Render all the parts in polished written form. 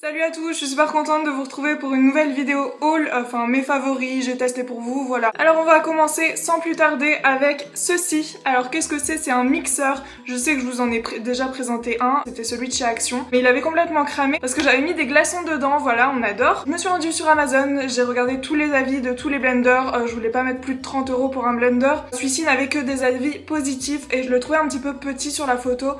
Salut à tous, je suis super contente de vous retrouver pour une nouvelle vidéo haul, enfin mes favoris, j'ai testé pour vous, voilà. Alors on va commencer sans plus tarder avec ceci. Alors qu'est-ce que c'est? C'est un mixeur, je sais que je vous en ai déjà présenté un, c'était celui de chez Action, mais il avait complètement cramé parce que j'avais mis des glaçons dedans, voilà, on adore. Je me suis rendue sur Amazon, j'ai regardé tous les avis de tous les blenders, je voulais pas mettre plus de 30 € pour un blender. Celui-ci n'avait que des avis positifs et je le trouvais un petit peu petit sur la photo,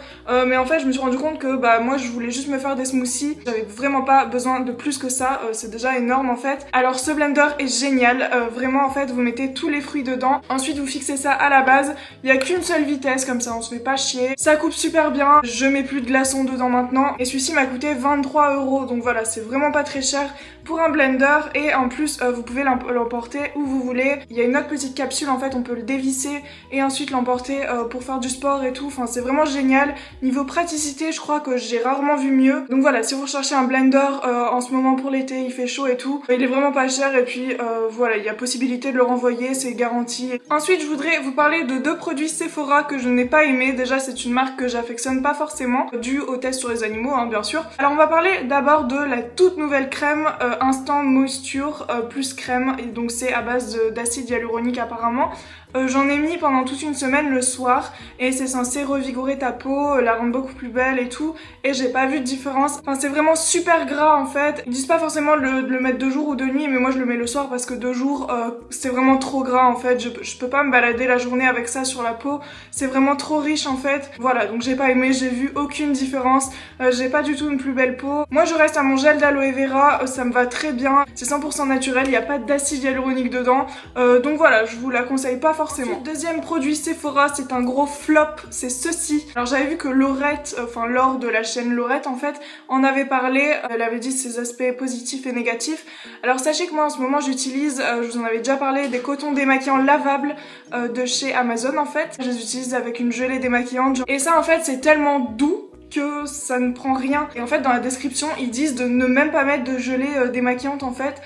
mais en fait je me suis rendu compte que moi je voulais juste me faire des smoothies, j'avais vraiment pas besoin de plus que ça, c'est déjà énorme en fait. Alors ce blender est génial, vraiment en fait vous mettez tous les fruits dedans, ensuite vous fixez ça à la base, il y a qu'une seule vitesse comme ça on se fait pas chier, ça coupe super bien, je mets plus de glaçons dedans maintenant et celui-ci m'a coûté 23 €, donc voilà c'est vraiment pas très cher pour un blender et en plus vous pouvez l'emporter où vous voulez. Il y a une autre petite capsule en fait, on peut le dévisser et ensuite l'emporter pour faire du sport et tout, enfin c'est vraiment génial. Niveau praticité je crois que j'ai rarement vu mieux, donc voilà si vous recherchez un blender en ce moment pour l'été, il fait chaud et tout, il est vraiment pas cher et puis voilà il y a possibilité de le renvoyer, c'est garanti. Ensuite je voudrais vous parler de deux produits Sephora que je n'ai pas aimé. Déjà c'est une marque que j'affectionne pas forcément, dû au test sur les animaux hein, bien sûr. Alors on va parler d'abord de la toute nouvelle crème Instant Moisture plus crème, et donc c'est à base d'acide hyaluronique apparemment. J'en ai mis pendant toute une semaine le soir et c'est censé revigorer ta peau, la rendre beaucoup plus belle et tout, et j'ai pas vu de différence. Enfin c'est vraiment super gras en fait. Ils disent pas forcément de le mettre de jour ou de nuit, mais moi je le mets le soir parce que de jour c'est vraiment trop gras en fait. Je peux pas me balader la journée avec ça sur la peau, c'est vraiment trop riche en fait. Voilà donc j'ai pas aimé, j'ai vu aucune différence, j'ai pas du tout une plus belle peau. Moi je reste à mon gel d'aloe vera, ça me va très bien, c'est 100% naturel, il y a pas d'acide hyaluronique dedans, donc voilà je vous la conseille pas forcément. Ensuite, deuxième produit Sephora, c'est un gros flop, c'est ceci. Alors j'avais vu que Laurette, enfin Laure de la chaîne Laurette en fait, en avait parlé, elle avait dit ses aspects positifs et négatifs. Alors sachez que moi en ce moment j'utilise, je vous en avais déjà parlé, des cotons démaquillants lavables de chez Amazon en fait. Je les utilise avec une gelée démaquillante et ça en fait c'est tellement doux que ça ne prend rien. Et en fait dans la description ils disent de ne même pas mettre de gelée démaquillante en fait.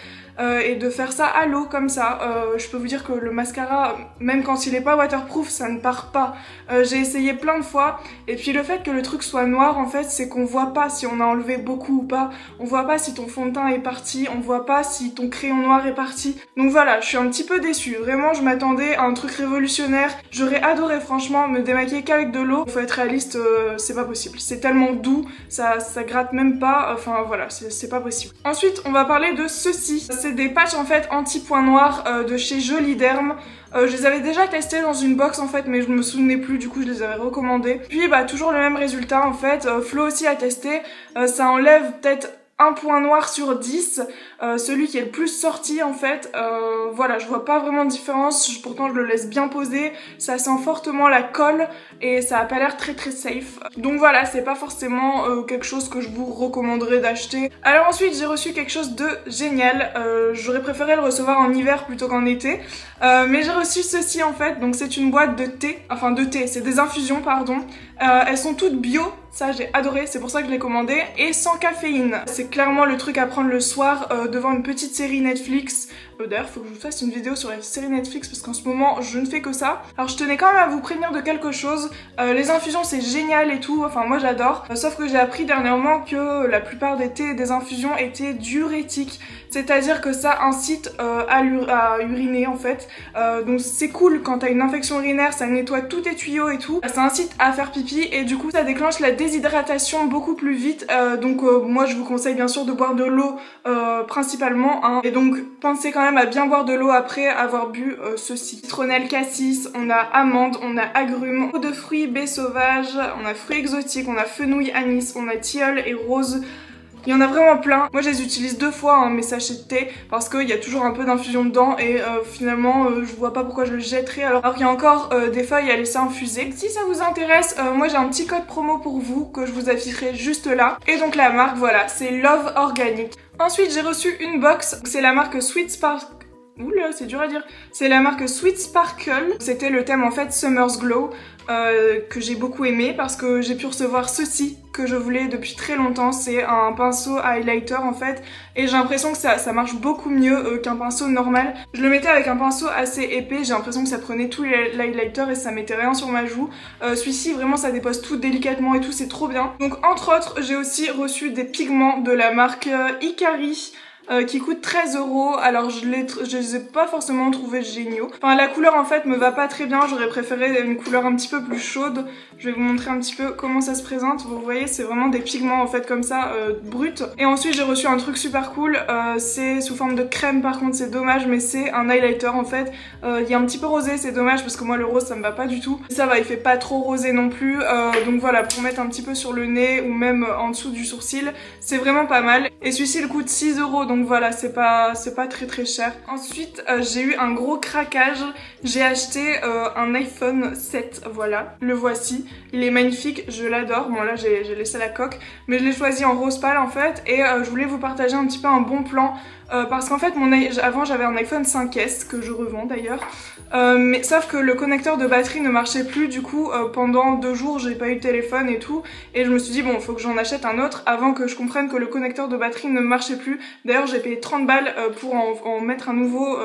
Et de faire ça à l'eau comme ça. Je peux vous dire que le mascara, même quand il est pas waterproof, ça ne part pas. J'ai essayé plein de fois et puis le fait que le truc soit noir en fait c'est qu'on voit pas si on a enlevé beaucoup ou pas, on voit pas si ton fond de teint est parti, on voit pas si ton crayon noir est parti. Donc voilà, je suis un petit peu déçue, vraiment je m'attendais à un truc révolutionnaire, j'aurais adoré franchement me démaquiller qu'avec de l'eau. Faut être réaliste, c'est pas possible, c'est tellement doux, ça gratte même pas, enfin voilà, c'est pas possible. Ensuite on va parler de ceci. C'est des patchs en fait anti-points noirs de chez Joliderm. Je les avais déjà testés dans une box en fait mais je me souvenais plus, du coup je les avais recommandés. Puis toujours le même résultat en fait, Flo aussi a testé, ça enlève peut-être un point noir sur 10, celui qui est le plus sorti en fait, voilà je vois pas vraiment de différence, pourtant je le laisse bien poser, ça sent fortement la colle et ça a pas l'air très safe, donc voilà c'est pas forcément quelque chose que je vous recommanderais d'acheter. Alors ensuite j'ai reçu quelque chose de génial, j'aurais préféré le recevoir en hiver plutôt qu'en été, mais j'ai reçu ceci en fait, donc c'est une boîte de thé, enfin de thé, c'est des infusions pardon, elles sont toutes bio. Ça j'ai adoré, c'est pour ça que je l'ai commandé, et sans caféine. C'est clairement le truc à prendre le soir devant une petite série Netflix. D'ailleurs faut que je vous fasse une vidéo sur la série Netflix parce qu'en ce moment je ne fais que ça. Alors je tenais quand même à vous prévenir de quelque chose, les infusions c'est génial et tout, enfin moi j'adore, sauf que j'ai appris dernièrement que la plupart des thés et des infusions étaient diurétiques, c'est-à-dire que ça incite à uriner en fait, donc c'est cool quand t'as une infection urinaire, ça nettoie tous tes tuyaux et tout, ça incite à faire pipi et du coup ça déclenche la déshydratation beaucoup plus vite, donc moi je vous conseille bien sûr de boire de l'eau principalement hein. Et donc pensez quand même à bien boire de l'eau après avoir bu ceci. Citronnelle cassis, on a amande, on a agrumes, eau de fruits, baies sauvages, on a fruits exotiques, on a fenouil, anis, on a tilleul et rose. Il y en a vraiment plein. Moi je les utilise 2 fois hein, mes sachets de thé parce qu'il y a toujours un peu d'infusion dedans et finalement je vois pas pourquoi je le jetterais alors qu'il y a encore des feuilles à laisser infuser. Si ça vous intéresse, moi j'ai un petit code promo pour vous que je vous afficherai juste là. Et donc la marque voilà, c'est Love Organic. Ensuite j'ai reçu une box, c'est la marque Sweet Spark. Oula, c'est dur à dire. C'est la marque Sweet Sparkle. C'était le thème en fait Summer's Glow que j'ai beaucoup aimé parce que j'ai pu recevoir ceci que je voulais depuis très longtemps. C'est un pinceau highlighter en fait et j'ai l'impression que ça marche beaucoup mieux qu'un pinceau normal. Je le mettais avec un pinceau assez épais, j'ai l'impression que ça prenait tout l'highlighter et ça mettait rien sur ma joue. Celui-ci vraiment ça dépose tout délicatement et tout, c'est trop bien. Donc entre autres j'ai aussi reçu des pigments de la marque Ikari. Qui coûte 13 €. Alors je les ai pas forcément trouvés géniaux. Enfin la couleur en fait me va pas très bien, j'aurais préféré une couleur un petit peu plus chaude. Je vais vous montrer un petit peu comment ça se présente. Vous voyez c'est vraiment des pigments en fait comme ça bruts. Et ensuite j'ai reçu un truc super cool, c'est sous forme de crème par contre c'est dommage mais c'est un highlighter en fait. Il y a un petit peu rosé, c'est dommage parce que moi le rose ça me va pas du tout. Ça va, il fait pas trop rosé non plus. Donc voilà, pour mettre un petit peu sur le nez ou même en dessous du sourcil, c'est vraiment pas mal. Et celui-ci il coûte 6 €. Donc voilà, c'est pas très cher. Ensuite j'ai eu un gros craquage, j'ai acheté un iPhone 7, voilà, le voici, il est magnifique, je l'adore. Bon là j'ai laissé la coque mais je l'ai choisi en rose pâle en fait et je voulais vous partager un petit peu un bon plan parce qu'en fait avant j'avais un iPhone 5S que je revends d'ailleurs mais sauf que le connecteur de batterie ne marchait plus, du coup pendant 2 jours j'ai pas eu de téléphone et tout et je me suis dit bon faut que j'en achète un autre avant que je comprenne que le connecteur de batterie ne marchait plus. D'ailleurs j'ai payé 30 balles pour en mettre un nouveau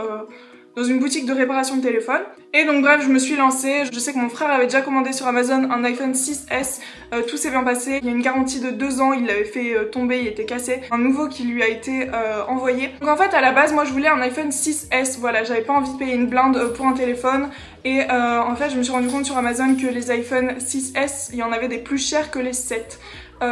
dans une boutique de réparation de téléphone. Et donc bref, je me suis lancée. Je sais que mon frère avait déjà commandé sur Amazon un iPhone 6S, tout s'est bien passé. Il y a une garantie de 2 ans, il l'avait fait tomber, il était cassé. Un nouveau qui lui a été envoyé. Donc en fait à la base moi je voulais un iPhone 6S, voilà, j'avais pas envie de payer une blinde pour un téléphone. Et en fait je me suis rendu compte sur Amazon que les iPhone 6S, il y en avait des plus chers que les 7.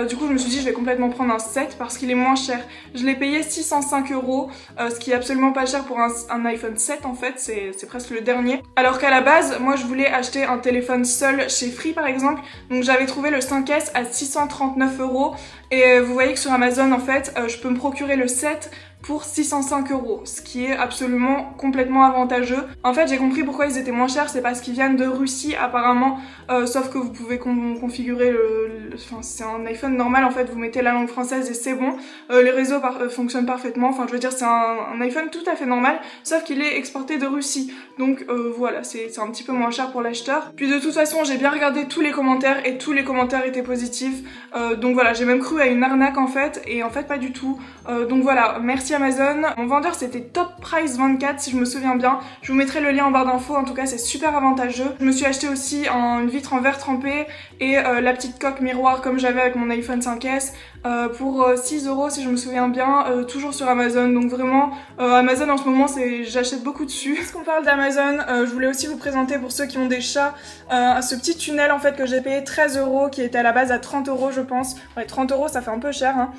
Du coup je me suis dit je vais complètement prendre un 7 parce qu'il est moins cher. Je l'ai payé 605 €, ce qui est absolument pas cher pour un iPhone 7 en fait, c'est presque le dernier. Alors qu'à la base moi je voulais acheter un téléphone seul chez Free par exemple, donc j'avais trouvé le 5S à 639 € et vous voyez que sur Amazon en fait je peux me procurer le 7 pour 605 €, ce qui est absolument complètement avantageux. En fait j'ai compris pourquoi ils étaient moins chers, c'est parce qu'ils viennent de Russie apparemment, sauf que vous pouvez configurer enfin c'est un iPhone normal en fait, vous mettez la langue française et c'est bon. Les réseaux fonctionnent parfaitement, enfin je veux dire c'est un iPhone tout à fait normal, sauf qu'il est exporté de Russie. Donc voilà, c'est un petit peu moins cher pour l'acheteur. Puis de toute façon j'ai bien regardé tous les commentaires et tous les commentaires étaient positifs. Donc voilà, j'ai même cru à une arnaque en fait, et en fait pas du tout. Donc voilà, merci Amazon. Mon vendeur c'était Top Price 24 si je me souviens bien. Je vous mettrai le lien en barre d'infos, en tout cas c'est super avantageux. Je me suis acheté aussi une vitre en verre trempé et la petite coque miroir comme j'avais avec mon iPhone 5S pour 6 € si je me souviens bien, toujours sur Amazon. Donc vraiment Amazon en ce moment j'achète beaucoup dessus. Puisqu'on parle d'Amazon, je voulais aussi vous présenter pour ceux qui ont des chats ce petit tunnel en fait que j'ai payé 13 € qui était à la base à 30 € je pense. Ouais, 30 € ça fait un peu cher hein.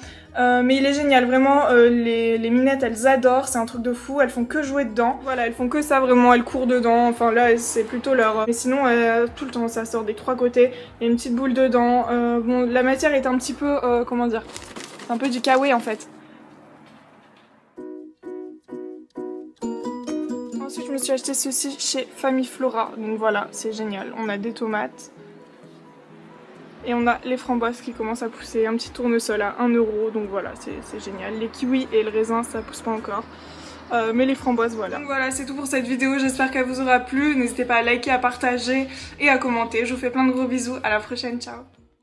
Mais il est génial, vraiment les minettes elles adorent, c'est un truc de fou, elles font que jouer dedans. Voilà, elles font que ça vraiment, elles courent dedans, enfin là c'est plutôt leur... Mais sinon tout le temps ça sort des 3 côtés, il y a une petite boule dedans. Bon la matière est un petit peu, comment dire, c'est un peu du kawaii en fait. Ensuite je me suis acheté ceci chez Famille Flora, donc voilà c'est génial, on a des tomates. Et on a les framboises qui commencent à pousser, un petit tournesol à 1 €, donc voilà, c'est génial. Les kiwis et le raisin, ça pousse pas encore. Mais les framboises, voilà. Donc voilà, c'est tout pour cette vidéo, j'espère qu'elle vous aura plu. N'hésitez pas à liker, à partager et à commenter. Je vous fais plein de gros bisous, à la prochaine, ciao.